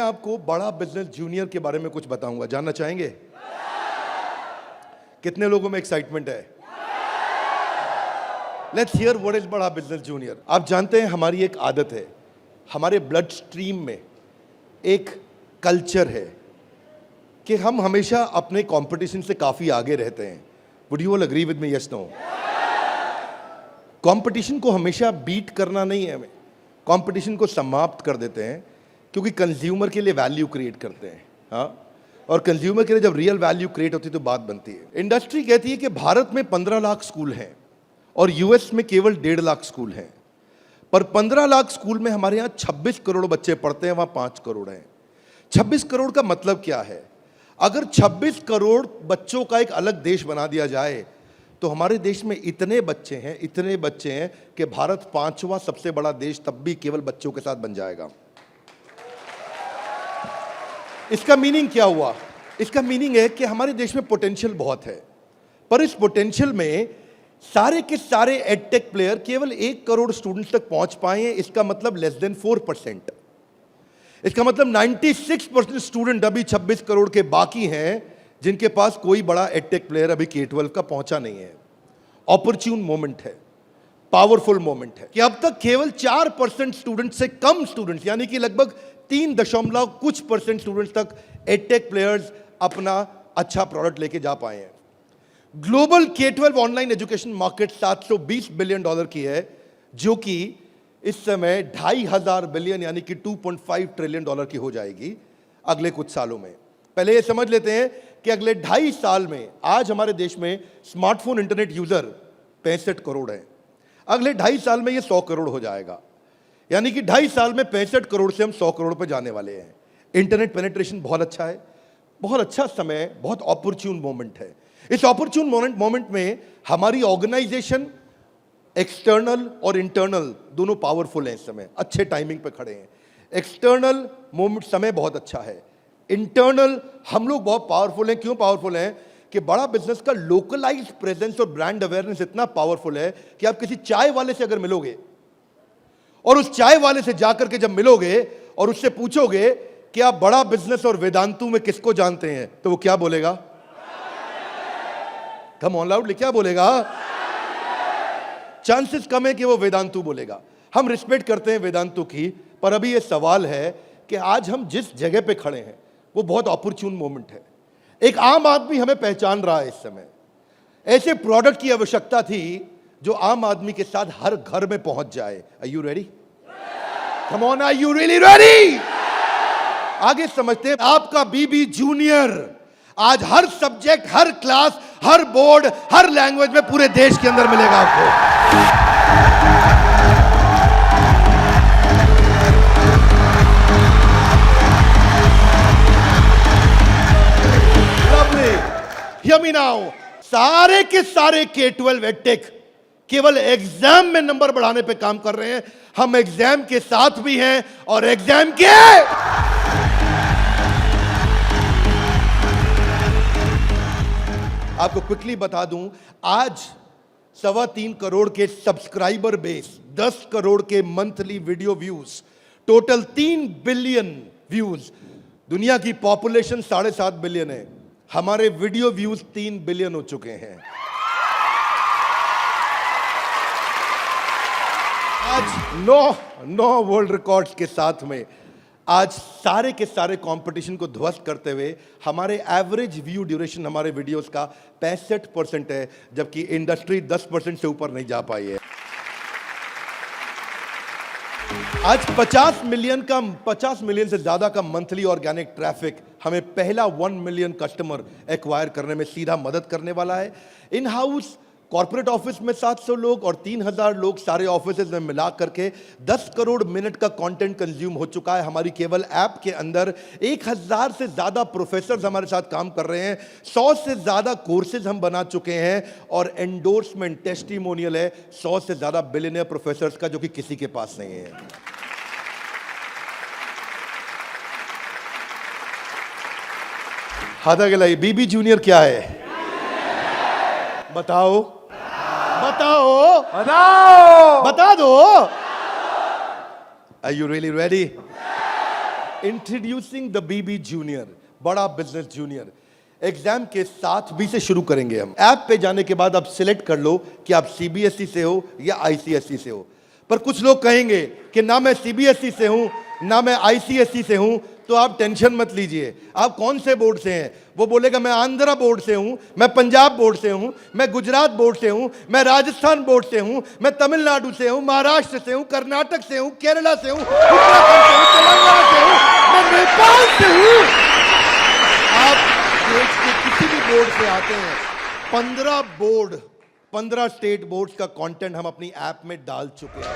आपको बड़ा business junior के बारे में कुछ बताऊंगा, जानना चाहेंगे? कितने लोगों में एक्साइटमेंट है? लेट्स हियर व्हाट इज बड़ा बिजनेस जूनियर। आप जानते हैं हमारी एक आदत है, हमारे ब्लड स्ट्रीम में एक कल्चर है कि हम हमेशा अपने कंपटीशन से काफी आगे रहते हैं। Would you all agree with me? Yes, no? Competition को हमेशा बीट करना नहीं है, हमें कंपटीशन को समाप्त कर देते हैं, क्योंकि कंज्यूमर के लिए वैल्यू क्रिएट करते हैं। हाँ, और कंज्यूमर के लिए जब रियल वैल्यू क्रिएट होती है तो बात बनती है। इंडस्ट्री कहती है कि भारत में 15 लाख स्कूल हैं और यूएस में केवल 1.5 लाख स्कूल हैं, पर 15 लाख स्कूल में हमारे यहाँ 26 करोड़ बच्चे पढ़ते हैं, वहां 5 करोड़ हैं। 26 करोड़ का मतलब क्या है? अगर 26 करोड़ बच्चों का एक अलग देश बना दिया जाए तो हमारे देश में इतने बच्चे हैं कि भारत 5वां सबसे बड़ा देश तब भी केवल बच्चों के साथ बन जाएगा। इसका मीनिंग क्या हुआ? इसका मीनिंग है कि हमारे देश में पोटेंशियल बहुत है, पर इस पोटेंशियल में सारे के सारे एडटेक प्लेयर केवल 1 करोड़ स्टूडेंट्स तक पहुंच पाए हैं। इसका मतलब लेस देन 4%। इसका मतलब 96% स्टूडेंट अभी 26 करोड़ के बाकी हैं जिनके पास कोई बड़ा एडटेक प्लेयर अभी K-12 का पहुंचा नहीं है। ऑपर्च्यून मोमेंट है, पावरफुल मोमेंट है कि अब तक केवल 4% स्टूडेंट से कम स्टूडेंट्स, यानी कि लगभग 3% स्टूडेंट्स तक एडटेक प्लेयर्स अपना अच्छा प्रोडक्ट लेके जा पाए हैं। Global K-12 online education market $720 billion की है, जो कि इस समय 2,500 बिलियन यानी कि $2.5 ट्रिलियन की हो जाएगी अगले कुछ सालों में। पहले ये समझ लेते हैं कि अगले 2.5 साल में आज हमारे देश में स्मार्टफोन इंटरनेट यूजर 65 करोड़ हैं। अगले 2.5 साल में ये 100 करोड़ हो जाएगा, यानी कि 2.5 साल में 65 करोड़ से हम 100 करोड़ पे जाने वाले हैं। इंटरनेट पेनिट्रेशन बहुत अच्छा है, बहुत अच्छा समय, बहुत ऑपर्च्यून मोमेंट है। इस ऑपर्च्यून मोमेंट में हमारी ऑर्गेनाइजेशन एक्सटर्नल और इंटरनल दोनों पावरफुल हैं। इस समय अच्छे टाइमिंग पे खड़े हैं। एक्सटर्नल मोमेंट समय बहुत अच्छा है, इंटरनल हम लोग बहुत पावरफुल हैं। क्यों पावरफुल हैं? कि बड़ा बिजनेस का लोकलाइज्ड प्रेजेंस और ब्रांड अवेयरनेस इतना पावरफुल है कि आप किसी चाय वाले से अगर मिलोगे और उस चाय वाले से जाकर के जब मिलोगे और उससे पूछोगे कि आप बड़ा बिजनेस और वेदांतु में किसको जानते हैं, तो वो क्या बोलेगा? कम ऑन लाउडली, क्या बोलेगा? चांसेस कम है कि वो वेदांतु बोलेगा। हम रिस्पेक्ट करते हैं वेदांतु की, पर अभी ये सवाल है कि आज हम जिस जगह पे खड़े हैं वो बहुत ऑपर्च्यून मोमेंट है। एक आम आदमी हमें पहचान रहा है इस समय। ऐसे प्रोडक्ट की आवश्यकता थी जो आम आदमी के साथ हर घर में पहुंच जाए। Are you ready? Come on, are you really ready? आगे समझते हैं। आपका बीबी जूनियर आज हर सब्जेक्ट, हर क्लास, हर बोर्ड, हर लैंग्वेज में पूरे देश के अंदर मिलेगा आपको। Hear me now. सारे के सारे K-12 एडटेक केवल एग्जाम में नंबर बढ़ाने पे काम कर रहे हैं। हम एग्जाम के साथ भी हैं और एग्जाम के आपको क्विकली बता दूं, आज 3.25 करोड़ के सब्सक्राइबर बेस, 10 करोड़ के monthly video views, total 3 billion views. दुनिया की पॉपुलेशन 7.5 बिलियन है, हमारे वीडियो व्यूज 3 बिलियन हो चुके हैं। आज 9 वर्ल्ड रिकॉर्ड्स के साथ में आज सारे के सारे कंपटीशन को ध्वस्त करते हुए हमारे एवरेज व्यू ड्यूरेशन हमारे वीडियोस का 65% है, जबकि इंडस्ट्री 10% से ऊपर नहीं जा पाई है। आज 50 मिलियन से ज्यादा का मंथली ऑर्गेनिक ट्रैफिक हमें पहला 1 मिलियन कस्टमर एक्वायर करने में सीधा मदद करने वाला है। इन हाउस कॉर्पोरेट ऑफिस में 700 लोग और 3,000 लोग सारे ऑफिस में मिला करके 10 करोड़ मिनट का कंटेंट कंज्यूम हो चुका है हमारी केवल ऐप के अंदर। 1,000 से ज्यादा प्रोफेसर्स हमारे साथ काम कर रहे हैं, 100 से ज्यादा कोर्सेज हम बना चुके हैं और एंडोर्समेंट टेस्टिमोनियल है 100 से ज्यादा बिलियनियर प्रोफेसर्स का, जो कि किसी के पास नहीं है। हाथा गलाई बीबी जूनियर क्या है? बताओ बताओ बताओ, बता दो। Are you really ready? Introducing the BB junior, बड़ा बिजनेस जूनियर। एग्जाम के साथ बी से शुरू करेंगे हम। ऐप पे जाने के बाद आप सिलेक्ट कर लो कि आप सीबीएसई से हो या आईसीएसई से हो। पर कुछ लोग कहेंगे कि ना मैं सीबीएसई से हूं ना मैं आईसीएसई से हूं, तो आप टेंशन मत लीजिए। आप कौन से बोर्ड से हैं? वो बोलेगा मैं आंध्रा बोर्ड से हूं, मैं पंजाब बोर्ड से हूं, मैं गुजरात बोर्ड से हूं, मैं राजस्थान बोर्ड से हूं, मैं तमिलनाडु से हूं, महाराष्ट्र से हूं, कर्नाटक से हूं, केरला से हूं, उत्तराखंड से हूं, तेलंगाना से हूं, मैं नेपाल से हूं। आप देश के किसी भी बोर्ड से आते हैं, 15 स्टेट बोर्ड्स का कंटेंट हम अपनी ऐप में डाल चुके हैं।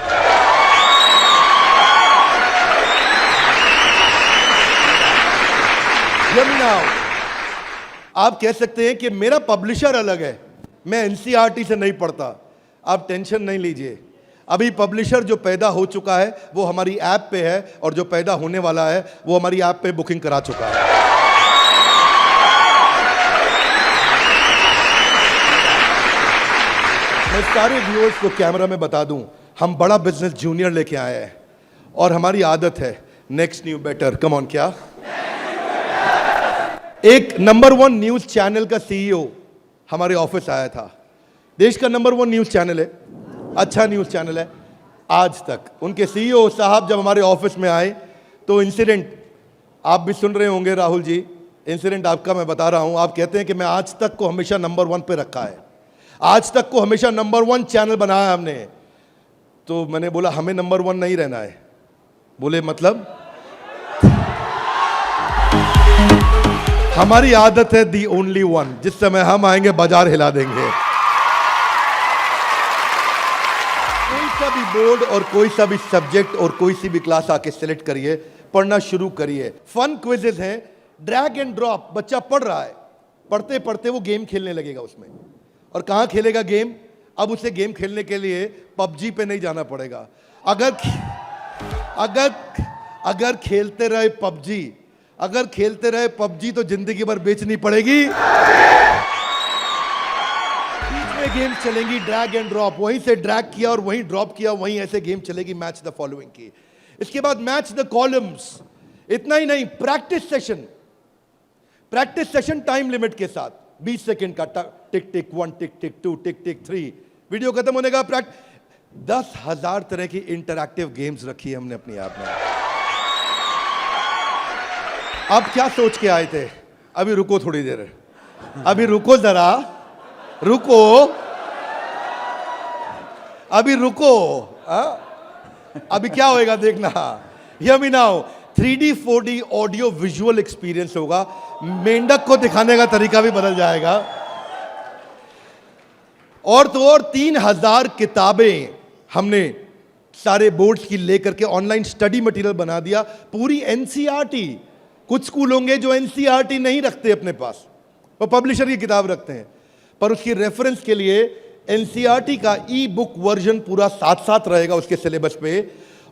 आप कह सकते हैं कि मेरा पब्लिशर अलग है, मैं एनसीईआरटी से नहीं पढ़ता। आप टेंशन नहीं लीजिए, अभी पब्लिशर जो पैदा हो चुका है वो हमारी ऐप पे है, और जो पैदा होने वाला है वो हमारी ऐप पे बुकिंग करा चुका है। मैं सारे व्यूअर्स को कैमरा में बता दूं, हम बड़ा बिजनेस जूनियर लेके आए हैं, और हमारी आदत है next new better. Come on, क्या एक नंबर 1 न्यूज चैनल का सीईओ हमारे ऑफिस आया था। देश का नंबर 1 न्यूज चैनल है, अच्छा न्यूज चैनल है। आज तक उनके सीईओ साहब जब हमारे ऑफिस में आए तो इंसिडेंट आप भी सुन रहे होंगे राहुल जी, इंसिडेंट आपका मैं बता रहा हूं। आप कहते हैं कि मैं आज तक को हमेशा नंबर 1 पे रखा है, आज तक को हमेशा नंबर 1 चैनल बनाया हमने। तो मैंने बोला हमें नंबर 1 नहीं रहना है। बोले मतलब? हमारी आदत है दी ओनली वन, जिस समय हम आएंगे बाजार हिला देंगे। कोई सा भी बोर्ड और कोई सा भी सब्जेक्ट और कोई सी भी क्लास आके सिलेक्ट करिए, पढ़ना शुरू करिए। फन क्विजेस हैं, ड्रैग एंड ड्रॉप। बच्चा पढ़ रहा है, पढ़ते पढ़ते वो गेम खेलने लगेगा उसमें। और कहां खेलेगा गेम? अब उसे गेम खेलने के लिए पबजी पे नहीं जाना पड़ेगा। अगर खेलते रहे पबजी, अगर खेलते रहे पबजी तो जिंदगी भर बेचनी पड़ेगी। बीच में गेम चलेंगी ड्रैग एंड ड्रॉप, वहीं से ड्रैग किया और वहीं ड्रॉप किया, वहीं ऐसे गेम चलेगी मैच द फॉलोइंग की। इसके बाद मैच द कॉलम्स। इतना ही नहीं, प्रैक्टिस सेशन टाइम लिमिट के साथ 20 सेकंड का, टिक टिक 1, टिक टिक 2, टिक टिक 3, वीडियो खत्म होने का 10,000 तरह की इंटरैक्टिव गेम्स रखी है हमने अपनी ऐप में। आप क्या सोच के आए थे? अभी रुको थोड़ी देर, अभी रुको जरा, रुको, अभी रुको। अभी क्या होएगा देखना। Hear me now, 3D 4D audio visual experience होगा। मेंढक को दिखाने का तरीका भी बदल जाएगा। और तो और 3000 किताबें हमने सारे बोर्ड्स की लेकर के ऑनलाइन स्टडी मटेरियल बना दिया, पूरी एनसीईआरटी। कुछ स्कूल होंगे जो एनसीईआरटी नहीं रखते अपने पास, वो पब्लिशर की किताब रखते हैं, पर उसकी रेफरेंस के लिए एनसीईआरटी का ई बुक वर्जन पूरा साथ साथ रहेगा उसके सिलेबस पे।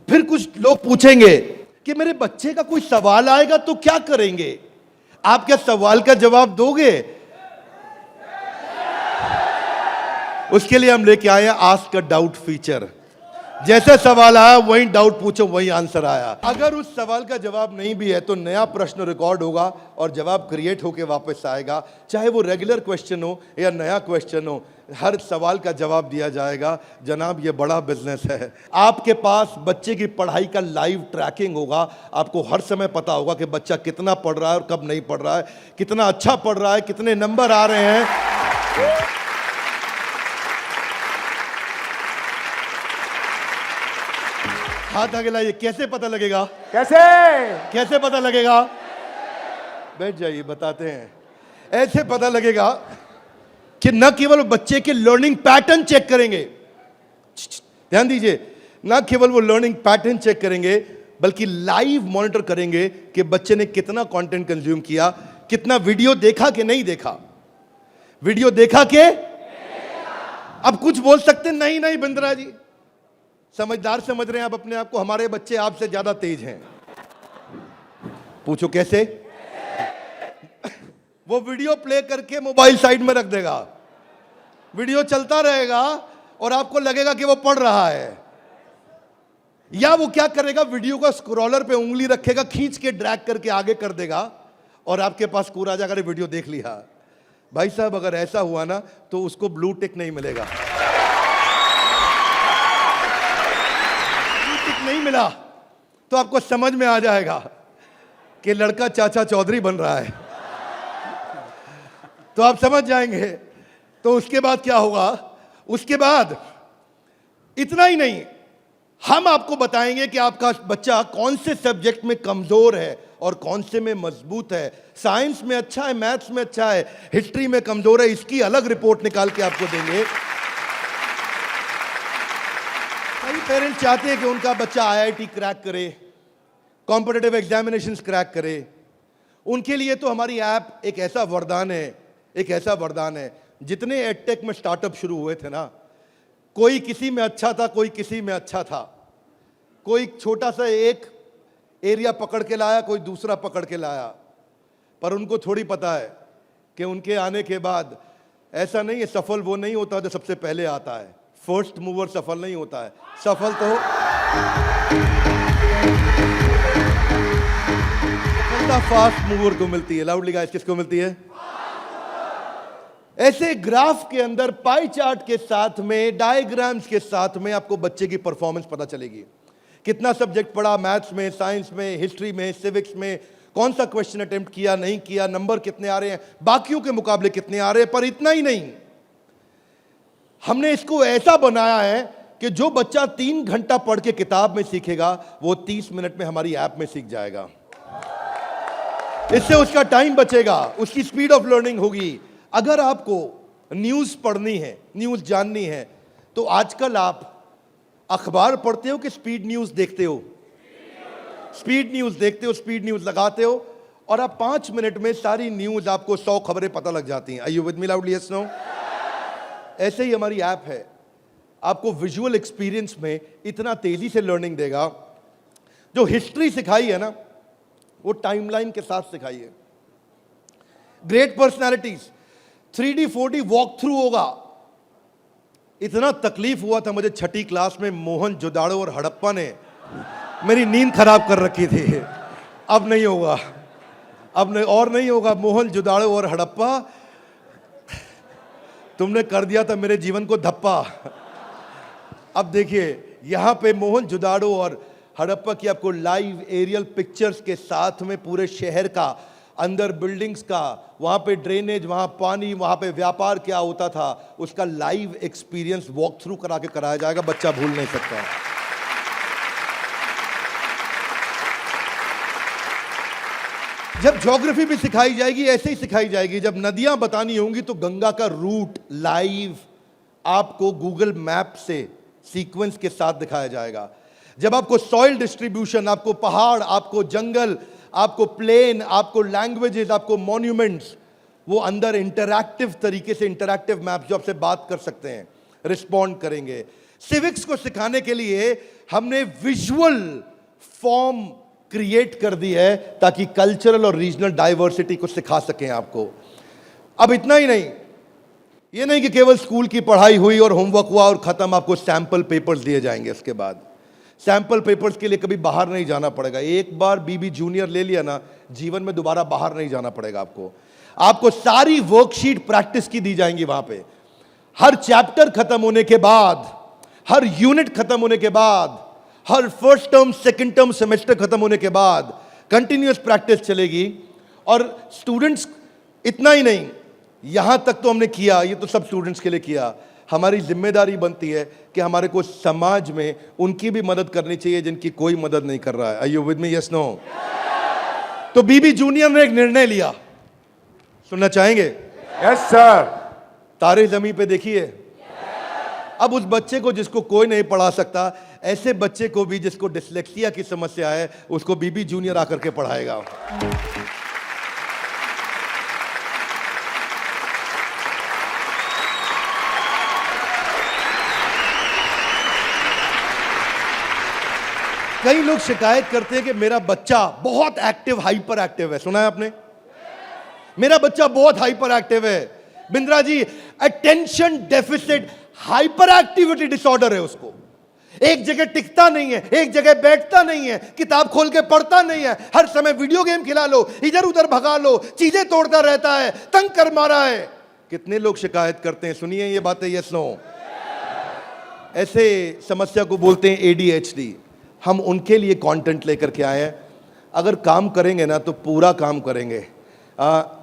फिर कुछ लोग पूछेंगे कि मेरे बच्चे का कोई सवाल आएगा तो क्या करेंगे? आप क्या सवाल का जवाब दोगे? उसके लिए हम लेके आए हैं आस्क अ डाउट फीचर। जैसे सवाल आया वही डाउट पूछो, वही आंसर आया। अगर उस सवाल का जवाब नहीं भी है तो नया प्रश्न रिकॉर्ड होगा और जवाब क्रिएट होके वापस आएगा। चाहे वो रेगुलर क्वेश्चन हो या नया क्वेश्चन हो, हर सवाल का जवाब दिया जाएगा। जनाब, ये बड़ा बिजनेस है। आपके पास बच्चे की पढ़ाई का लाइव ट्रैकिंग होगा। आपको हर समय पता होगा कि बच्चा कितना पढ़ रहा है और कब नहीं पढ़ रहा है, कितना अच्छा पढ़ रहा है, कितने नंबर आ रहे हैं। हाथ आगे लाइए। कैसे पता लगेगा? कैसे पता लगेगा? बैठ जाइए, बताते हैं। ऐसे पता लगेगा कि न केवल बच्चे के लर्निंग पैटर्न चेक करेंगे, ध्यान दीजिए, न केवल वो लर्निंग पैटर्न चेक करेंगे बल्कि लाइव मॉनिटर करेंगे कि बच्चे ने कितना कंटेंट कंज्यूम किया, कितना वीडियो देखा कि नहीं देखा। वीडियो देखा के? अब कुछ बोल सकते नहीं नहीं बिंद्रा जी, समझदार समझ रहे हैं आप अपने आप को, हमारे बच्चे आपसे ज्यादा तेज हैं। पूछो कैसे? वो वीडियो प्ले करके मोबाइल साइड में रख देगा, वीडियो चलता रहेगा और आपको लगेगा कि वो पढ़ रहा है। या वो क्या करेगा, वीडियो का स्क्रॉलर पे उंगली रखेगा, खींच के ड्रैग करके आगे कर देगा और आपके पास स्कोर आ जाएगा, वीडियो देख लिया। भाई साहब अगर ऐसा हुआ ना तो उसको ब्लू टिक नहीं मिलेगा। ब्लू टिक नहीं मिला तो आपको समझ में आ जाएगा कि लड़का चाचा चौधरी बन रहा है, तो आप समझ जाएंगे। तो उसके बाद क्या होगा, उसके बाद इतना ही नहीं, हम आपको बताएंगे कि आपका बच्चा कौन से सब्जेक्ट में कमजोर है और कौन से में मजबूत है। साइंस में अच्छा है, मैथ्स में अच्छा है, हिस्ट्री में कमजोर है, इसकी अलग रिपोर्ट निकाल के आपको देंगे। कई पेरेंट्स चाहते हैं कि उनका बच्चा आईआईटी क्रैक करे, कॉम्पिटिटिव एग्जामिनेशंस क्रैक करे। उनके लिए तो हमारी ऐप एक ऐसा वरदान है, एक ऐसा वरदान है। जितने एडटेक में स्टार्टअप शुरू हुए थे ना, कोई किसी में अच्छा था, कोई किसी में अच्छा था। कोई छोटा सा एक एरिया पकड़ के लाया, कोई दूसरा पकड़ के लाया, पर उनको थोड़ी पता है कि उनके आने के बाद ऐसा नहीं है, सफल वो नहीं होता जो सबसे पहले आता है। फर्स्ट मूवर सफल नहीं होता है, सफल तो सफलता फास्ट मूवर को मिलती है। लाउडली गाइस, किसको मिलती है? ऐसे ग्राफ के अंदर पाई चार्ट के साथ में, डायग्राम्स के साथ में आपको बच्चे की परफॉर्मेंस पता चलेगी। कितना सब्जेक्ट पढ़ा, मैथ्स में, साइंस में, हिस्ट्री में, सिविक्स में, कौन सा क्वेश्चन अटेम्प्ट किया, नहीं किया, नंबर कितने आ रहे हैं, बाकियों के मुकाबले कितने आ रहे हैं। पर इतना ही नहीं, हमने इसको ऐसा बनाया है कि जो बच्चा 3 घंटा पढ़ के किताब में सीखेगा, वो 30 मिनट में हमारी ऐप में सीख जाएगा। इससे उसका टाइम बचेगा, उसकी स्पीड ऑफ लर्निंग होगी। अगर आपको न्यूज़ पढ़नी है, न्यूज़ जाननी है, तो आजकल आप अखबार पढ़ते हो कि स्पीड न्यूज़ देखते हो? स्पीड न्यूज़ देखते हो, स्पीड न्यूज़ लगाते हो और आप 5 मिनट में सारी न्यूज़, आपको 100 खबरें पता लग जाती हैं। Are you with me loudly? Yes, no? ऐसे ही हमारी ऐप है, आपको विजुअल एक्सपीरियंस में इतना तेजी से लर्निंग देगा। जो हिस्ट्री सिखाई है ना, वो टाइमलाइन के साथ सिखाई है। Great personalities 3D 4D walk through होगा। इतना तकलीफ हुआ था मुझे 6ठी क्लास में, मोहन जोदाड़ो और हड़प्पा ने मेरी नींद खराब कर रखी थी। अब नहीं होगा, अब नहीं, और नहीं होगा। मोहन जोदाड़ो और हड़प्पा, तुमने कर दिया था मेरे जीवन को धप्पा। अब देखिए, यहां पे मोहन जोदाड़ो और हड़प्पा की आपको लाइव एरियल पिक्चर्स के साथ में पूरे शहर का, अंदर बिल्डिंग्स का, वहां पे ड्रेनेज, वहां पानी, वहां पे व्यापार क्या होता था, उसका लाइव एक्सपीरियंस वॉक थ्रू करा के कराया जाएगा। बच्चा भूल नहीं सकता। जब ज्योग्राफी भी सिखाई जाएगी, ऐसे ही सिखाई जाएगी। जब नदियां बतानी होंगी तो गंगा का रूट लाइव आपको गूगल मैप से सीक्वेंस के साथ दिखाया जाएगा। जब आपको सॉइल डिस्ट्रीब्यूशन, आपको पहाड़, आपको जंगल, आपको प्लेन, आपको लैंग्वेजेस, आपको मॉन्यूमेंट्स, वो अंदर इंटरैक्टिव तरीके से, इंटरैक्टिव मैप जो आपसे बात कर सकते हैं, रिस्पॉन्ड करेंगे। सिविक्स को सिखाने के लिए हमने विजुअल फॉर्म क्रिएट कर दी है ताकि कल्चरल और रीजनल डाइवर्सिटी को सिखा सकें आपको। अब इतना ही नहीं, ये नहीं कि केवल स्कूल की पढ़ाई हुई और होमवर्क हुआ और खत्म, आपको सैंपल पेपर्स दिए जाएंगे। इसके बाद सैंपल पेपर्स के लिए कभी बाहर नहीं जाना पड़ेगा। एक बार बीबी जूनियर ले लिया ना, जीवन में दोबारा बाहर नहीं जाना पड़ेगा आपको सारी वर्कशीट प्रैक्टिस की दी जाएंगी वहां पे। हर चैप्टर खत्म होने के बाद, हर यूनिट खत्म होने के बाद, हर first term, second term, semester खत्म होने के बाद कंटिन्यूअस प्रैक्टिस चलेगी। और स्टूडेंट्स, इतना ही नहीं, यहां तक तो हमने किया, ये तो सब स्टूडेंट्स के लिए किया। हमारी जिम्मेदारी बनती है कि हमारे को समाज में उनकी भी मदद करनी चाहिए जिनकी कोई मदद नहीं कर रहा है। Are you with me? Yes, no? तो बीबी जूनियर ने एक निर्णय लिया, सुनना चाहेंगे? Yes sir. तारे जमीन पे देखिए। अब उस बच्चे को जिसको कोई नहीं पढ़ा सकता, ऐसे बच्चे को भी जिसको डिसलेक्सिया की समस्या है, उसको बीबी जूनियर आकर के पढ़ाएगा। कई लोग शिकायत करते हैं कि मेरा बच्चा बहुत एक्टिव, हाइपर एक्टिव है। सुना है आपने? मेरा बच्चा बहुत हाइपर एक्टिव है। Bindra ji, attention deficit hyper activity disorder है उसको। एक जगह टिकता नहीं है, एक जगह बैठता नहीं है, किताब खोल के पढ़ता नहीं है, हर समय वीडियो गेम खिला लो, इधर उधर भगा लो, चीजें तोड़ता रहता है, तंग कर मारा है। कितने लोग शिकायत करते हैं, सुनिए ये बातें, यस नो। ऐसे समस्या को बोलते हैं ADHD। हम उनके लिए कंटेंट लेकर के आए हैं। अगर काम करेंगे ना तो पूरा काम करेंगे।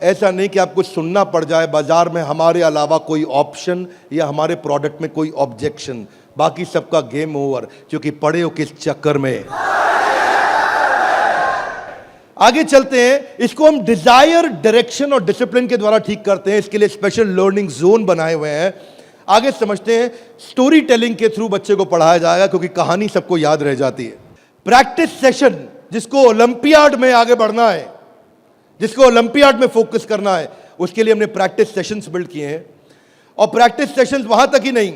ऐसा नहीं कि आपको सुनना पड़ जाए बाजार में हमारे अलावा कोई ऑप्शन या हमारे प्रोडक्ट में कोई ऑब्जेक्शन, बाकी सबका गेम ओवर, क्योंकि पड़े हो किस चक्कर में। आगे चलते हैं। इसको हम डिजायर, डायरेक्शन और डिसिप्लिन के द्वारा ठीक करते हैं। इसके लिए स्पेशल लर्निंग जोन बनाए हुए हैं। आगे समझते हैं। स्टोरी टेलिंग के थ्रू बच्चे को पढ़ाया जाएगा, क्योंकि कहानी सबको याद रह जाती है। प्रैक्टिस सेशन, जिसको ओलंपियाड में आगे बढ़ना है, जिसको ओलंपियाड में फोकस करना है, उसके लिए हमने प्रैक्टिस सेशंस बिल्ड किए हैं। और प्रैक्टिस सेशंस वहां तक ही नहीं,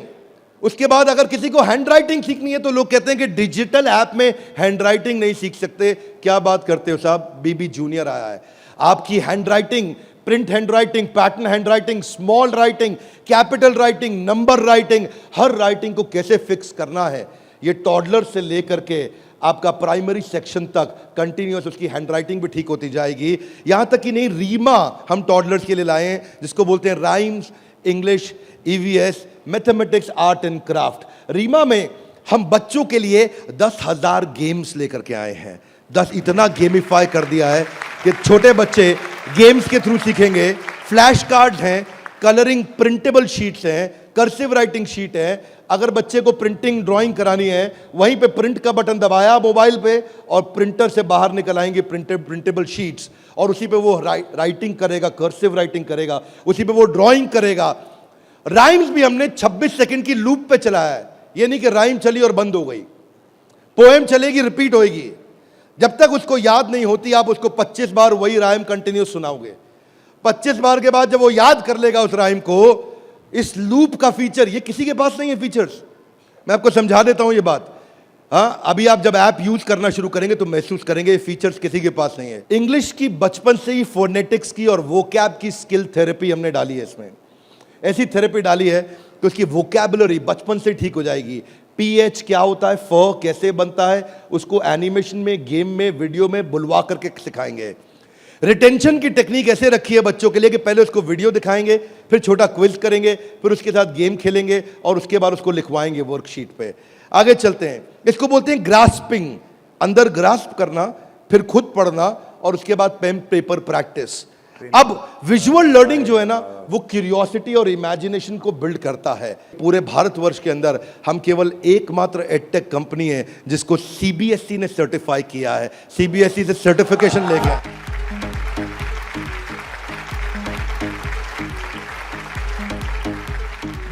उसके बाद अगर किसी को हैंड राइटिंग सीखनी है तो लोग कहते हैं कि डिजिटल ऐप में हैंड राइटिंग नहीं सीख सकते। क्या बात करते हो साहब, BB जूनियर आया है। आपकी hand writing, print hand writing, pattern hand writing, small writing, capital writing, number writing, हर राइटिंग को कैसे फिक्स करना है, ये टॉडलर से लेकर के आपका प्राइमरी सेक्शन तक कंटिन्यूअस उसकी हैंडराइटिंग भी ठीक होती जाएगी। यहां तक कि नहीं, रीमा हम टॉडलर्स के लिए लाए हैं, जिसको बोलते हैं rhymes, English, EVS, mathematics, art and craft. Reema में हम बच्चों के लिए 10,000 गेम्स लेकर के आए हैं। 10 इतना गेमिफाई कर दिया है कि छोटे बच्चे गेम्स के थ्रू सीखेंगे। फ्लैश कार्ड्स हैं, कलरिंग प्रिंटेबल शीट्स हैं, कर्सिव राइटिंग शीट है। अगर बच्चे को प्रिंटिंग ड्राइंग करानी है, वहीं पे प्रिंट का बटन दबाया मोबाइल पे और प्रिंटर से बाहर निकल आएंगे प्रिंटेबल शीट्स, और उसी पे वो राइटिंग करेगा, कर्सिव राइटिंग करेगा, उसी पे वो ड्राइंग करेगा। राइम्स भी हमने 26 सेकंड की लूप पे चलाया है। ये नहीं कि राइम चली और बंद हो गई। पोएम चलेगी, रिपीट होएगी। जब तक उसको याद नहीं होती, आप उसको 25 बार वही राइम कंटिन्यूस सुनाओगे। 25 बार के बाद जब वो याद कर लेगा उस राइम को, इस लूप का फीचर, ये किसी के पास नहीं है फीचर्स। मैं आपको समझा देता हूं ये बात। अभी आप जब ऐप यूज करना शुरू करेंगे तो महसूस करेंगे ये फीचर्स किसी के पास नहीं है। इंग्लिश की बचपन से ही फोनेटिक्स की और वोकैब की स्किल थेरेपी हमने डाली है इसमें। ऐसी थेरेपी डाली है कि उसकी वोकैबुलरी बचपन से ठीक हो जाएगी। PH क्या होता है, फ कैसे बनता है, उसको एनिमेशन में, गेम में, वीडियो में बुलवा करके सिखाएंगे। रिटेंशन की टेक्निक ऐसे रखी है बच्चों के लिए कि पहले उसको वीडियो दिखाएंगे, फिर छोटा क्विज करेंगे, फिर उसके साथ गेम खेलेंगे और उसके बाद उसको लिखवाएंगे वर्कशीट पे। आगे चलते हैं। इसको बोलते हैं ग्रास्पिंग, अंदर ग्रास्प करना, फिर खुद पढ़ना और उसके बाद पेन पेपर प्रैक्टिस। अब विजुअल लर्निंग जो है ना, वो क्यूरियोसिटी और इमेजिनेशन को बिल्ड करता है। पूरे भारतवर्ष के अंदर हम केवल एकमात्र एडटेक कंपनी है जिसको CBSE ने सर्टिफाई किया है। CBSE से सर्टिफिकेशन ले गया।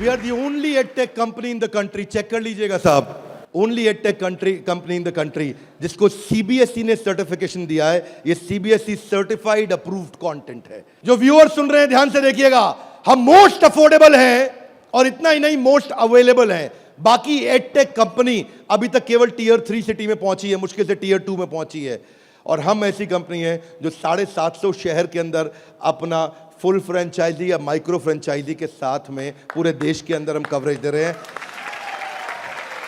We are the only edtech company in the country, check कर लीजिएगा साहब, only edtech company in the country जिसको CBSE ने सर्टिफिकेशन दिया है। ये CBSE सर्टिफाइड अप्रूव्ड कंटेंट है। जो व्यूअर सुन रहे हैं ध्यान से देखिएगा, हम मोस्ट अफोर्डेबल हैं और इतना ही नहीं, मोस्ट अवेलेबल हैं। बाकी एडटेक कंपनी अभी तक केवल Tier 3 सिटी में पहुंची है, मुश्किल से Tier 2 में पहुंची है। और हम ऐसी कंपनी है जो 750 शहर के अंदर अपना फुल फ्रेंचाइजी या माइक्रो फ्रेंचाइजी के साथ में पूरे देश के अंदर हम कवरेज दे रहे हैं।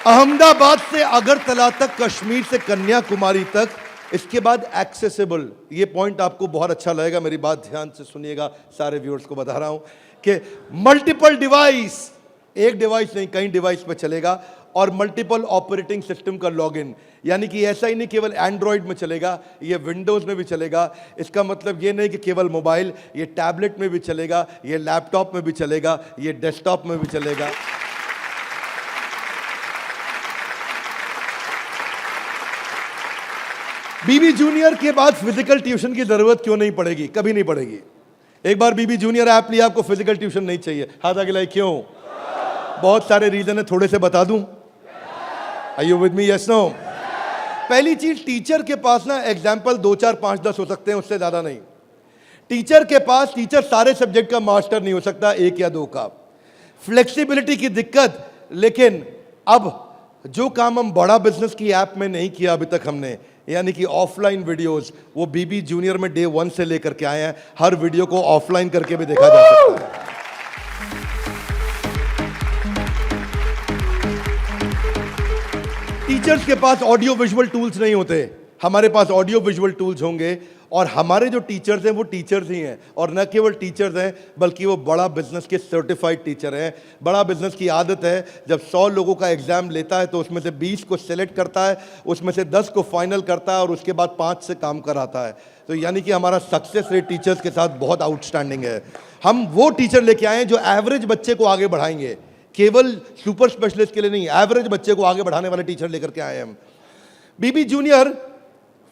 अहमदाबाद से अगरतला तक, कश्मीर से कन्याकुमारी तक, इसके बाद एक्सेसिबल। ये पॉइंट आपको बहुत अच्छा लगेगा, मेरी बात ध्यान से सुनिएगा, सारे व्यूअर्स को बता रहा हूं कि मल्टीपल डिवाइस, एक डिवाइस नहीं कई डिवाइस पे चलेगा, और मल्टीपल ऑपरेटिंग सिस्टम का लॉगिन। यानी कि ऐसा ही नहीं केवल एंड्रॉइड में चलेगा, ये विंडोज में भी चलेगा। इसका मतलब ये नहीं कि केवल मोबाइल, ये टैबलेट में भी चलेगा, ये लैपटॉप में भी चलेगा, ये डेस्कटॉप में भी चलेगा। BB जूनियर के बाद फिजिकल ट्यूशन की जरूरत क्यों नहीं पड़ेगी? कभी नहीं पड़ेगी। एक बार BB जूनियर ऐप लिया, आपको फिजिकल ट्यूशन नहीं चाहिए। हाथ आगे लाइए, क्यों? बहुत सारे रीजन है, थोड़े से बता दूं। Are you with me? Yes, no? पहली चीज, टीचर के पास ना एग्जाम्पल 2, 4, 5, 10 हो सकते हैं, उससे ज्यादा नहीं। टीचर के पास, टीचर सारे सब्जेक्ट का मास्टर नहीं हो सकता, 1 या 2 का। फ्लेक्सिबिलिटी की दिक्कत। लेकिन अब जो काम हम बड़ा बिजनेस की ऐप में नहीं किया अभी तक हमने, यानी कि ऑफलाइन वीडियोस, वो BB जूनियर में डे 1 से लेकर के आए हैं। हर वीडियो को ऑफलाइन करके भी देखा जा सकता है। टीचर्स के पास ऑडियो विजुअल टूल्स नहीं होते, हमारे पास ऑडियो विजुअल टूल्स होंगे। और हमारे जो टीचर्स हैं वो टीचर्स ही हैं, और न केवल टीचर्स हैं बल्कि वो बड़ा बिजनेस के सर्टिफाइड टीचर हैं। बड़ा बिजनेस की आदत है, जब 100 लोगों का एग्जाम लेता है तो उसमें से 20 को सेलेक्ट करता है, उसमें से 10 को फाइनल करता है और उसके बाद 5 से काम कराता है। तो यानी कि हमारा सक्सेस रेट टीचर्स के साथ बहुत आउटस्टैंडिंग है। हम वो टीचर लेके आए हैं जो एवरेज बच्चे को आगे बढ़ाएंगे, केवल सुपर स्पेशलिस्ट के लिए नहीं, एवरेज बच्चे को आगे बढ़ाने वाले टीचर लेकर के आए हैं हम। बीबी जूनियर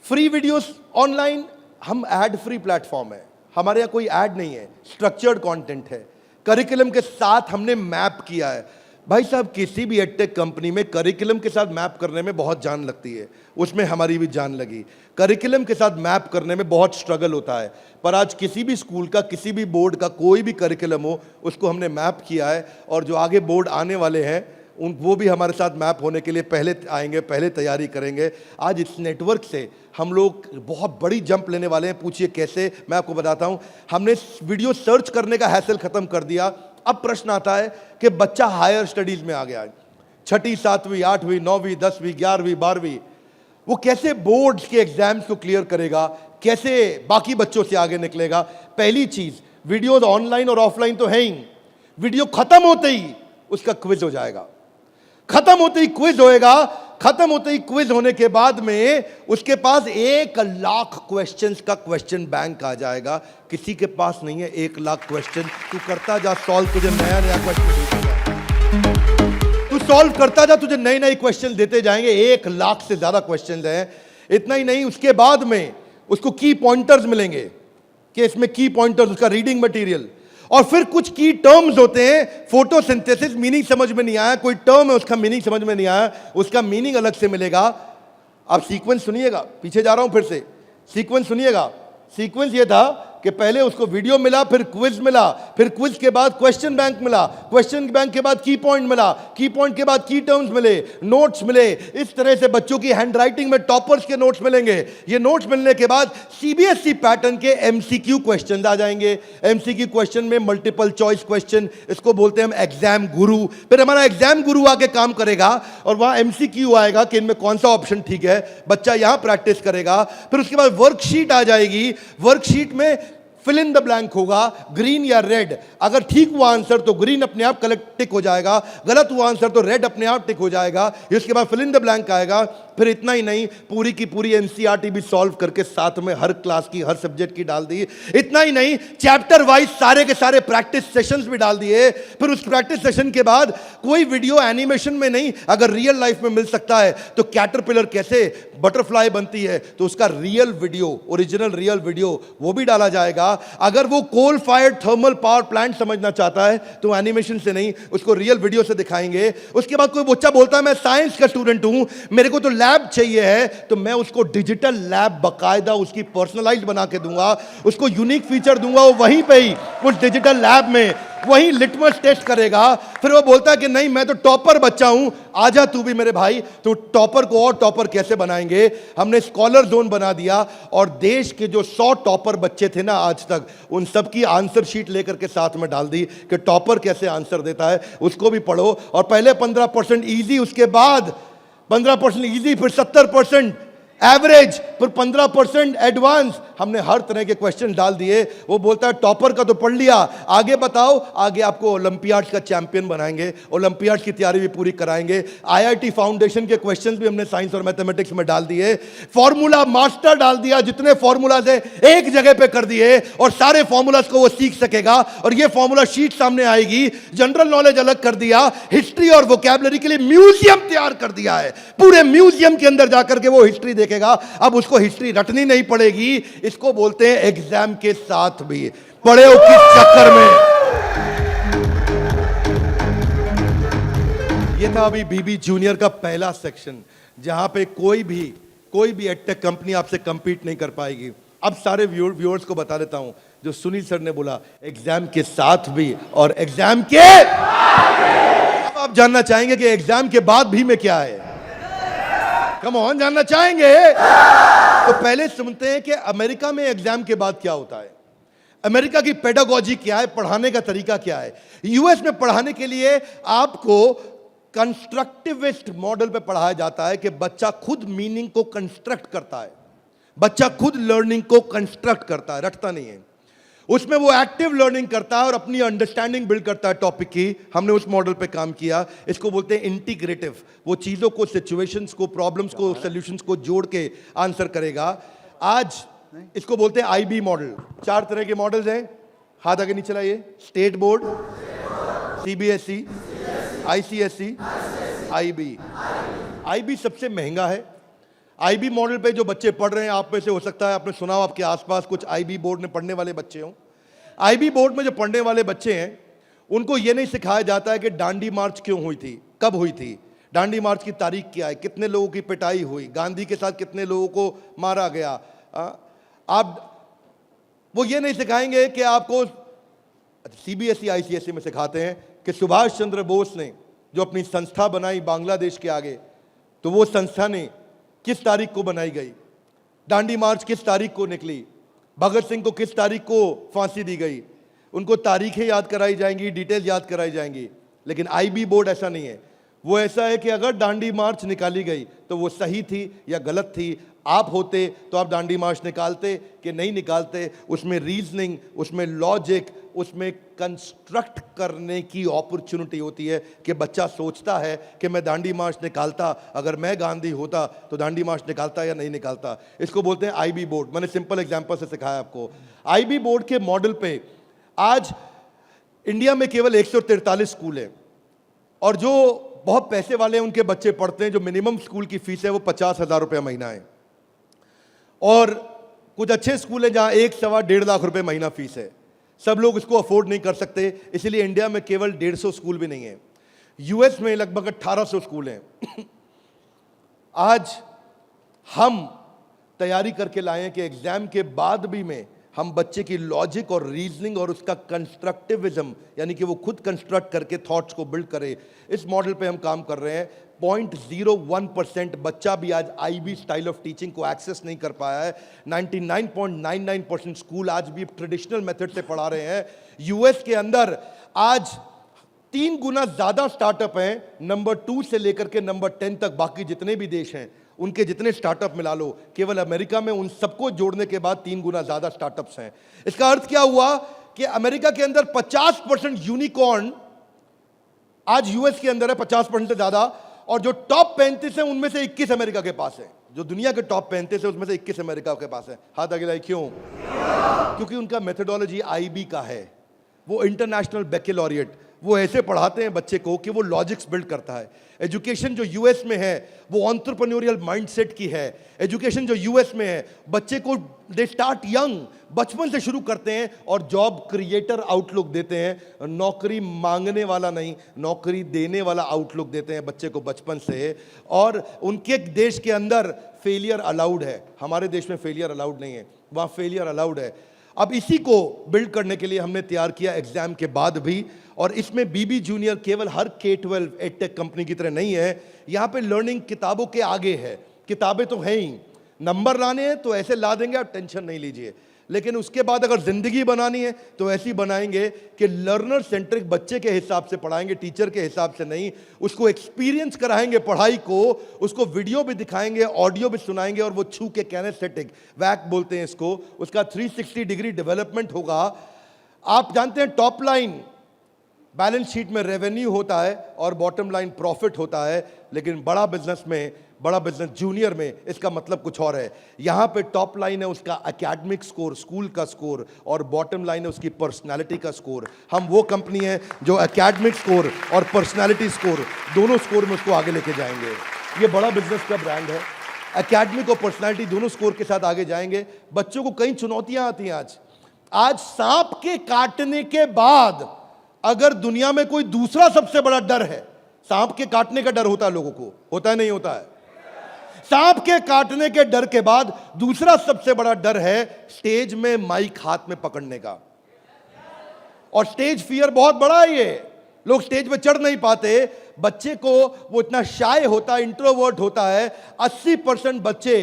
फ्री वीडियोस ऑनलाइन, हम एड फ्री प्लेटफॉर्म है, हमारे यहाँ कोई ऐड नहीं है, स्ट्रक्चर्ड कंटेंट है, करिकुलम के साथ हमने मैप किया है। भाई साहब, किसी भी एडटेक कंपनी में करिकुलम के साथ मैप करने में बहुत जान लगती है, उसमें हमारी भी जान लगी। करिकुलम के साथ मैप करने में बहुत स्ट्रगल होता है, पर आज किसी भी स्कूल का, किसी भी बोर्ड का कोई भी करिकुलम हो, उसको हमने मैप किया है। और जो आगे बोर्ड आने वाले हैं वो भी हमारे साथ मैप होने के लिए पहले आएंगे, पहले तैयारी करेंगे। आज इस नेटवर्क से हम लोग बहुत बड़ी जंप लेने वाले हैं। पूछिए कैसे, मैं आपको बताता हूं। हमने वीडियो सर्च करने का हैसल खत्म कर दिया। अब प्रश्न आता है कि बच्चा हायर स्टडीज में आ गया है, 6ठी 7वीं 8वीं 9वीं 10वीं 11वीं 12वीं, वो कैसे बोर्ड्स के एग्जाम्स को क्लियर करेगा, कैसे बाकी बच्चों से आगे निकलेगा। पहली चीज, वीडियोज ऑनलाइन और ऑफलाइन तो है ही, वीडियो खत्म होते ही उसका क्विज हो जाएगा, खत्म होते ही क्विज होएगा। खत्म होते ही क्विज होने के बाद में उसके पास 1 लाख क्वेश्चंस का क्वेश्चन बैंक आ जाएगा। किसी के पास नहीं है 1 लाख क्वेश्चन। तू करता जा सॉल्व, तुझे नया नया क्वेश्चन, तू सॉल्व करता जा, तुझे नए नए क्वेश्चन देते जाएंगे। 1 लाख से ज्यादा क्वेश्चन हैं। इतना ही नहीं, उसके बाद में उसको की पॉइंटर्स मिलेंगे कि इसमें की पॉइंटर्स, उसका रीडिंग मटेरियल, और फिर कुछ की टर्म्स होते हैं। फोटोसिंथेसिस मीनिंग समझ में नहीं आया, कोई टर्म है उसका मीनिंग समझ में नहीं आया, उसका मीनिंग अलग से मिलेगा। आप सीक्वेंस सुनिएगा, पीछे जा रहा हूं फिर से, सीक्वेंस सुनिएगा। सीक्वेंस ये था कि पहले उसको वीडियो मिला, फिर क्विज मिला, फिर क्विज के बाद क्वेश्चन बैंक मिला, क्वेश्चन बैंक के बाद की पॉइंट मिला, की पॉइंट के बाद की टर्म्स मिले, नोट्स मिले। इस तरह से बच्चों की हैंडराइटिंग में टॉपर्स के नोट्स मिलेंगे। ये नोट्स मिलने के बाद सीबीएसई पैटर्न के एमसीक्यू क्वेश्चन आ जाएंगे। एमसीक्यू क्वेश्चन में मल्टीपल चॉइस क्वेश्चन, इसको बोलते हैं हम एग्जाम गुरु। फिर हमारा एग्जाम गुरु आके काम करेगा और वहां एमसीक्यू आएगा कि इनमें कौन सा ऑप्शन ठीक है, बच्चा यहां प्रैक्टिस करेगा। फिर उसके बाद वर्कशीट आ जाएगी, वर्कशीट में फिल इन द ब्लैंक होगा, ग्रीन या रेड। अगर ठीक हुआ आंसर तो ग्रीन अपने आप कलेक्ट टिक हो जाएगा, गलत हुआ आंसर तो रेड अपने आप टिक हो जाएगा। इसके बाद फिल इन द ब्लैंक आएगा। फिर इतना ही नहीं, पूरी की पूरी एनसीईआरटी भी सॉल्व करके साथ में हर क्लास की, हर सब्जेक्ट की डाल दी। इतना ही नहीं, चैप्टर वाइज सारे के सारे प्रैक्टिस सेशंस भी डाल दिए। फिर उस प्रैक्टिस सेशन के बाद कोई वीडियो एनिमेशन में नहीं, अगर रियल लाइफ में मिल सकता है तो कैटरपिलर कैसे बटरफ्लाई बनती है तो उसका real video, original real video वो भी डाला जाएगा। अगर वो coal fired thermal power plant समझना चाहता है तो एनिमेशन से नहीं, उसको रियल वीडियो से दिखाएंगे। उसके बाद कोई बच्चा बोलता है मैं साइंस का स्टूडेंट हूं, मेरे को तो लैब चाहिए है, तो मैं उसको डिजिटल लैब बाकायदा उसकी पर्सनलाइज बना के दूंगा, उसको यूनिक फीचर दूंगा। वो वहीं पे ही उस डिजिटल लैब में वही लिटमस टेस्ट करेगा। फिर वो बोलता है कि नहीं मैं तो टॉपर बच्चा हूं, आजा तू भी मेरे भाई। तो टॉपर को और टॉपर कैसे बनाएंगे, हमने स्कॉलर जोन बना दिया और देश के जो 100 टॉपर बच्चे थे ना आज तक, उन सब की आंसर शीट लेकर के साथ में डाल दी कि टॉपर कैसे आंसर देता है, उसको भी पढ़ो। और पहले 15% इजी, उसके बाद 15% इजी, फिर 70% एवरेज, फिर 15% एडवांस। हमने हर तरह के क्वेश्चन डाल दिए। वो बोलता है टॉपर का तो पढ़ लिया, आगे बताओ। आगे आपको ओलंपियाड्स का चैंपियन बनाएंगे, ओलंपियाड्स की तैयारी भी पूरी कराएंगे। आईआईटी फाउंडेशन के क्वेश्चंस भी हमने साइंस और मैथमेटिक्स में डाल दिए। फॉर्मूला मास्टर डाल दिया, जितने फॉर्मूलाज है एक जगह पे कर दिए और सारे फॉर्मूलाज को वो सीख सकेगा। और ये फॉर्मूला शीट सामने आएगी। जनरल नॉलेज अलग कर दिया, हिस्ट्री और वोकैबुलरी के लिए म्यूजियम तैयार कर दिया है। पूरे म्यूजियम के अंदर जाकर के वो हिस्ट्री देखेगा। अब उसको हिस्ट्री रटनी नहीं पड़ेगी। इसको बोलते हैं एग्जाम के साथ भी। पढ़े हो किस चक्कर में? ये था अभी बीबी जूनियर का पहला सेक्शन, जहां पे कोई भी एडटेक कंपनी आपसे कंपीट नहीं कर पाएगी। अब सारे व्यूअर्स को बता देता हूं, जो सुनील सर ने बोला एग्जाम के साथ भी और एग्जाम के, अब आप जानना चाहेंगे कि एग्जाम के बाद भी में क्या है। कम ऑन, जानना चाहेंगे? तो पहले सुनते हैं कि अमेरिका में एग्जाम के बाद क्या होता है, अमेरिका की पेडागोजी क्या है, पढ़ाने का तरीका क्या है। यूएस में पढ़ाने के लिए आपको कंस्ट्रक्टिविस्ट मॉडल पे पढ़ाया जाता है कि बच्चा खुद मीनिंग को कंस्ट्रक्ट करता है, बच्चा खुद लर्निंग को कंस्ट्रक्ट करता है, रटता नहीं है। उसमें वो एक्टिव लर्निंग करता है और अपनी अंडरस्टैंडिंग बिल्ड करता है टॉपिक की। हमने उस मॉडल पे काम किया। इसको बोलते हैं इंटीग्रेटिव। वो चीजों को, सिचुएशंस को, प्रॉब्लम्स को, सॉल्यूशंस को जोड़ के आंसर करेगा। आज इसको बोलते हैं आईबी मॉडल। 4 तरह के मॉडल्स हैं, हाथ आगे नीचे लाइए। State board, CBSE, ICSE, IB. IB सबसे महंगा है। आईबी मॉडल पे जो बच्चे पढ़ रहे हैं, आप में से हो सकता है आपने सुना हो, आपके आसपास कुछ आईबी बोर्ड में पढ़ने वाले बच्चे हों। आईबी बोर्ड में जो पढ़ने वाले बच्चे हैं, उनको ये नहीं सिखाया जाता है कि डांडी मार्च क्यों हुई थी, कब हुई थी, डांडी मार्च की तारीख क्या है, कितने लोगों की पिटाई हुई, गांधी के साथ कितने लोगों को मारा गया। वो ये नहीं सिखाएंगे कि आपको, सीबीएसई आईसीएसई में सिखाते हैं कि सुभाष चंद्र बोस ने जो अपनी संस्था बनाई बांग्लादेश के आगे, तो वो संस्था ने किस तारीख को बनाई गई, डांडी मार्च किस तारीख को निकली, भगत सिंह को किस तारीख को फांसी दी गई। उनको तारीखें याद कराई जाएंगी, डिटेल याद कराई जाएंगी। लेकिन आईबी बोर्ड ऐसा नहीं है। वो ऐसा है कि अगर डांडी मार्च निकाली गई तो वो सही थी या गलत थी। आप होते तो आप डांडी मार्च निकालते कि नहीं निकालते। उसमें रीजनिंग, उसमें लॉजिक, उसमें कंस्ट्रक्ट करने की अपॉर्चुनिटी होती है कि बच्चा सोचता है कि मैं डांडी मार्च निकालता, अगर मैं गांधी होता तो डांडी मार्च निकालता या नहीं निकालता। इसको बोलते हैं आईबी बोर्ड। मैंने सिंपल एग्जांपल से सिखाया आपको। आईबी बोर्ड के मॉडल पे आज इंडिया में केवल 143 स्कूल हैं, और जो बहुत पैसे वाले हैं उनके बच्चे पढ़ते हैं। जो मिनिमम स्कूल की फीस है वो 50,000 रुपये महीना है, और कुछ अच्छे स्कूल हैं जहां 1-1.25 लाख रुपए महीना फीस है। सब लोग इसको अफोर्ड नहीं कर सकते, इसीलिए इंडिया में केवल 150 स्कूल भी नहीं है। यूएस में लगभग 1800 स्कूल हैं। आज हम तैयारी करके लाए हैं कि एग्जाम के बाद भी में हम बच्चे की लॉजिक और रीजनिंग और उसका कंस्ट्रक्टिविज्म, यानी कि वो खुद कंस्ट्रक्ट करके थॉट्स को बिल्ड करे, इस मॉडल पे हम काम कर रहे हैं। 0.01% बच्चा भी आज आईबी स्टाइल ऑफ टीचिंग को एक्सेस नहीं कर पाया है। 99.99% स्कूल आज भी ट्रेडिशनल मेथड से पढ़ा रहे हैं। यूएस के अंदर आज 3 गुना ज्यादा स्टार्टअप हैं, नंबर 2 से लेकर के नंबर 10 तक। बाकी जितने भी देश हैं उनके जितने स्टार्टअप मिला लो, केवल अमेरिका में उन सबको जोड़ने के बाद 3 गुना ज्यादा स्टार्टअप्स हैं। इसका अर्थ क्या हुआ कि अमेरिका के अंदर 50% यूनिकॉर्न आज यूएस के अंदर है, 50% से ज्यादा। और जो टॉप 35 है उनमें से 21 अमेरिका के पास है। जो दुनिया के टॉप 35 है उसमें से 21 अमेरिका के पास है। हाथ आगे लाइए। क्यों? क्योंकि उनका मेथोडोलॉजी आईबी का है। वो इंटरनेशनल बैकलॉरिएट, वो ऐसे पढ़ाते हैं बच्चे को कि वो लॉजिक्स बिल्ड करता है। एजुकेशन जो यूएस में है वो एंटरप्रेन्योरियल माइंडसेट की है। एजुकेशन जो यूएस में है, बच्चे को दे स्टार्ट यंग, बचपन से शुरू करते हैं और जॉब क्रिएटर आउटलुक देते हैं। नौकरी मांगने वाला नहीं, नौकरी देने वाला आउटलुक देते हैं बच्चे को बचपन से। और उनके देश के अंदर फेलियर अलाउड है, हमारे देश में फेलियर अलाउड नहीं है, वहाँ फेलियर अलाउड है। अब इसी को बिल्ड करने के लिए हमने तैयार किया एग्जाम के बाद भी। और इसमें बीबी जूनियर केवल हर K-12 एडटेक कंपनी की तरह नहीं है। यहाँ पे लर्निंग किताबों के आगे है। किताबें तो हैं ही, नंबर लाने हैं तो ऐसे ला देंगे, आप टेंशन नहीं लीजिए। लेकिन उसके बाद अगर जिंदगी बनानी है तो ऐसी बनाएंगे कि लर्नर सेंट्रिक बच्चे के हिसाब से पढ़ाएंगे, टीचर के हिसाब से नहीं। उसको एक्सपीरियंस कराएंगे पढ़ाई को, उसको वीडियो भी दिखाएंगे, ऑडियो भी सुनाएंगे, और वो छू के कैनेस्थेटिक, वैक बोलते हैं इसको, उसका 360 डिग्री डेवलपमेंट होगा। आप जानते हैं टॉप लाइन बैलेंस शीट में रेवेन्यू होता है और बॉटम लाइन प्रॉफिट होता है, लेकिन बड़ा बिजनेस जूनियर में इसका मतलब कुछ और है। यहां पे टॉप लाइन है उसका एकेडमिक स्कोर, स्कूल का स्कोर, और बॉटम लाइन है उसकी पर्सनालिटी का स्कोर। हम वो कंपनी है जो एकेडमिक स्कोर और पर्सनालिटी स्कोर, दोनों स्कोर में उसको आगे लेके जाएंगे। ये बड़ा बिजनेस का ब्रांड है। एकेडमिक और पर्सनालिटी दोनों स्कोर के साथ आगे जाएंगे। बच्चों को कई चुनौतियां आती हैं। आज सांप के काटने के बाद अगर दुनिया में कोई दूसरा सबसे बड़ा डर है, सांप के काटने का डर होता है लोगों को, होता है नहीं होता है? सांप के काटने के डर के बाद दूसरा सबसे बड़ा डर है स्टेज में माइक हाथ में पकड़ने का। और स्टेज फियर बहुत बड़ा है। ये लोग स्टेज पे चढ़ नहीं पाते। बच्चे को वो इतना शाय होता है, इंट्रोवर्ट होता है। 80% बच्चे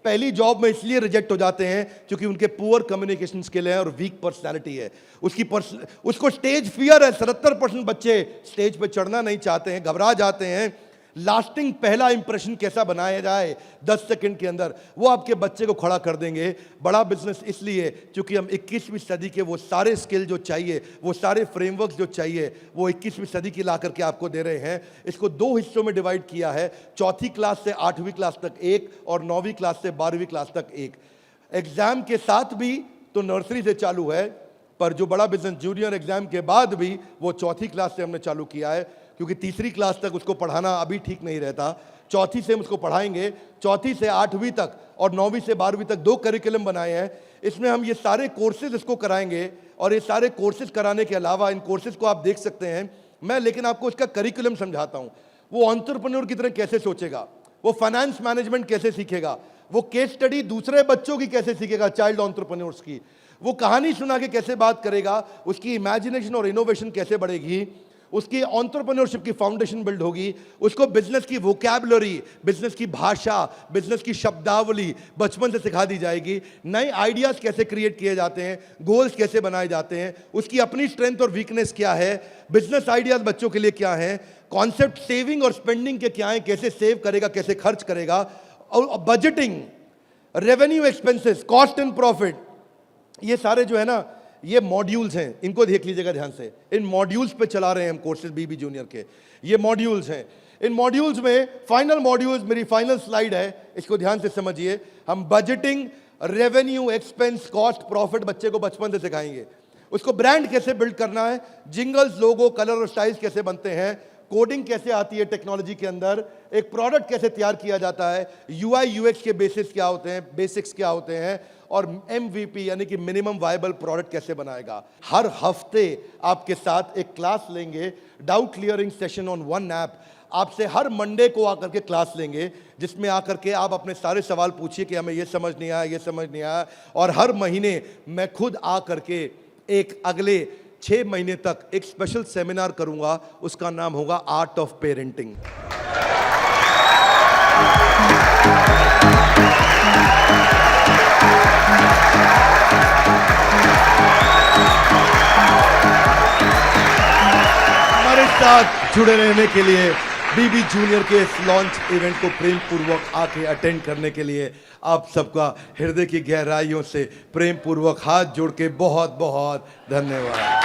पहली जॉब में इसलिए रिजेक्ट हो जाते हैं क्योंकि उनके पुअर कम्युनिकेशन स्किल है और वीक पर्सनालिटी है। उसको स्टेज फियर है। 77% बच्चे स्टेज पे चढ़ना नहीं चाहते हैं, घबरा जाते हैं। लास्टिंग पहला इंप्रेशन कैसा बनाया जाए 10 सेकंड के अंदर, वो आपके बच्चे को खड़ा कर देंगे। बड़ा बिजनेस इसलिए क्योंकि हम 21वीं सदी के वो सारे स्किल जो चाहिए, वो सारे फ्रेमवर्क जो चाहिए, वो 21वीं सदी की ला करके आपको दे रहे हैं। इसको 2 हिस्सों में डिवाइड किया है, चौथी क्लास से 8वीं क्लास तक एक और 9वीं क्लास से 12वीं क्लास तक एक। एग्जाम के साथ भी तो नर्सरी से चालू है, पर जो बड़ा बिजनेस जूनियर एग्जाम के बाद भी वो चौथी क्लास से हमने चालू किया है, क्योंकि तीसरी क्लास तक उसको पढ़ाना अभी ठीक नहीं रहता। चौथी से हम उसको पढ़ाएंगे, चौथी से 8वीं तक और 9वीं से 12वीं तक 2 करिकुलम बनाए हैं। इसमें हम ये सारे कोर्सेज इसको कराएंगे और ये सारे कोर्सेज कराने के अलावा इन कोर्सेज को आप देख सकते हैं मैं, लेकिन आपको इसका करिकुलम समझाता हूँ। वो एंटरप्रेन्योर की तरह कैसे सोचेगा, वो फाइनेंस मैनेजमेंट कैसे सीखेगा, वो केस स्टडी दूसरे बच्चों की कैसे सीखेगा, चाइल्ड एंटरप्रेन्योर्स की, वो कहानी सुना के कैसे बात करेगा, उसकी इमेजिनेशन और इनोवेशन कैसे बढ़ेगी, उसकी एंटरप्रेन्योरशिप की फाउंडेशन बिल्ड होगी, उसको बिजनेस की वोकैबुलरी, बिजनेस की भाषा, बिजनेस की शब्दावली बचपन से सिखा दी जाएगी। नए आइडियाज कैसे क्रिएट किए जाते हैं, गोल्स कैसे बनाए जाते हैं, उसकी अपनी स्ट्रेंथ और वीकनेस क्या है, बिजनेस आइडियाज बच्चों के लिए क्या है, कॉन्सेप्ट सेविंग और स्पेंडिंग के क्या है, कैसे सेव करेगा, कैसे खर्च करेगा, और budgeting, revenue expenses, cost and profit, ये सारे जो है ना ये मॉड्यूल्स हैं, इनको देख लीजिएगा ध्यान से। इन मॉड्यूल्स पे चला रहे हैं हम कोर्सेज बीबी जूनियर के, ये मॉड्यूल्स हैं। इन मॉड्यूल्स में फाइनल मॉड्यूल्स, मेरी फाइनल स्लाइड है, इसको ध्यान से समझिए। हम budgeting, revenue, expense, cost, profit बच्चे को बचपन से सिखाएंगे। उसको ब्रांड कैसे बिल्ड करना है, जिंगल्स, लोगो, कलर और स्टाइल्स कैसे बनते हैं, कोडिंग कैसे आती है टेक्नोलॉजी के अंदर, एक प्रोडक्ट कैसे तैयार किया जाता है, यूआई यूएक्स के बेसिस क्या होते हैं, बेसिक्स क्या होते हैं, और एमवीपी यानी कि मिनिमम वायबल प्रोडक्ट कैसे बनाएगा। हर हफ्ते आपके साथ एक क्लास लेंगे, doubt clearing session on one app. आपसे हर मंडे को आकर के क्लास लेंगे, जिसमें आकर के आप अपने सारे सवाल पूछिए कि हमें ये समझ नहीं आया, ये समझ नहीं आया। और हर महीने मैं खुद आकर के एक अगले 6 महीने तक एक स्पेशल सेमिनार करूंगा, उसका नाम होगा आर्ट ऑफ पेरेंटिंग। हमारे साथ जुड़े रहने के लिए, बीबी जूनियर के इस लॉन्च इवेंट को प्रेम पूर्वक आके अटेंड करने के लिए आप सबका हृदय की गहराइयों से प्रेम पूर्वक हाथ जोड़ के बहुत बहुत धन्यवाद।